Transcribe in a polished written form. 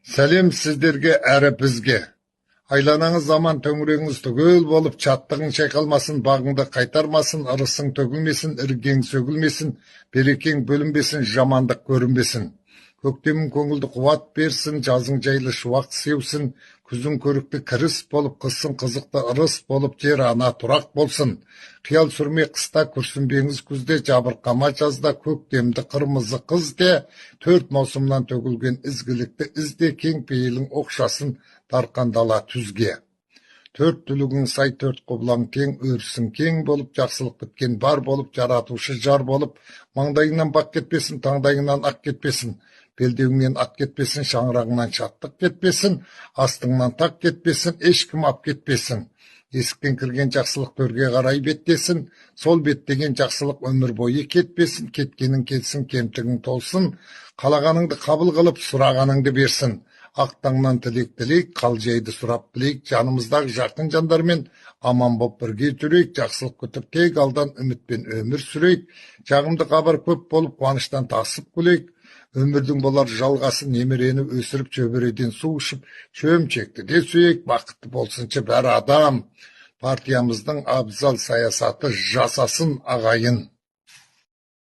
Сәлем сіздерге әрі бізге. Айланаңыз заман төңірегіңіз түгел болып, чаттығың шайқалмасын, бағыңды қайтармасын, ырысың төгілмесін, іргең сөгілмесін, берекең бөлінбесін, жамандық көрінбесін. Көктемің көңілді қуат берсін, жазың жайлы шуақ сеусін, күзің көрікті кіріс болып, қысың қызықты ырыс болып, жер ана тұрақ болсын. Қиял сүрмей қыста, күрсінбеңіз күзде, жабырқама жазда, көктемді қырмызы қызде, төрт маусымнан төгілген ізгілікті ізде, кең пейілің оқшасын тарқан дала түзге. Төрт түлігің сай, төрт құбылаң тең, өрісің кең болып, жақсылық біткен бар болып, жаратушы жар болып, маңдайыңнан бақ кетпесін, таңдайыңнан ақ кетпесін, белдеуіңнен ат кетпесін, шаңырағыңнан шаттық кетпесін, астыңнан тақ кетпесін, ешкім ап кетпесін. Есіктен кірген жақсылық төрге қарай беттесін, сол беттеген жақсылық өмір бойы кетпесін, кеткенің кетсін, кемтігің толсын, қалағаныңды қабыл қылып, сұрағаныңды берсін. Ақтаңнан тілек, қалжайды сұрап білейік, жанымыздағы жақын жандармен аман боп бірге жүрейік, жақсылық күтіп тек алдан үмітпен өмір сүрейік, жағымды хабар көп болып, қуаныштан тасып күлейік, өмірдің болар жалғасын, немерені өсіріп, шөбереден су ішіп, шөм чекті де сүйейік, бақытты болсыншы бәр адам. Партиямыздың абзал саясаты жасасын ағайын.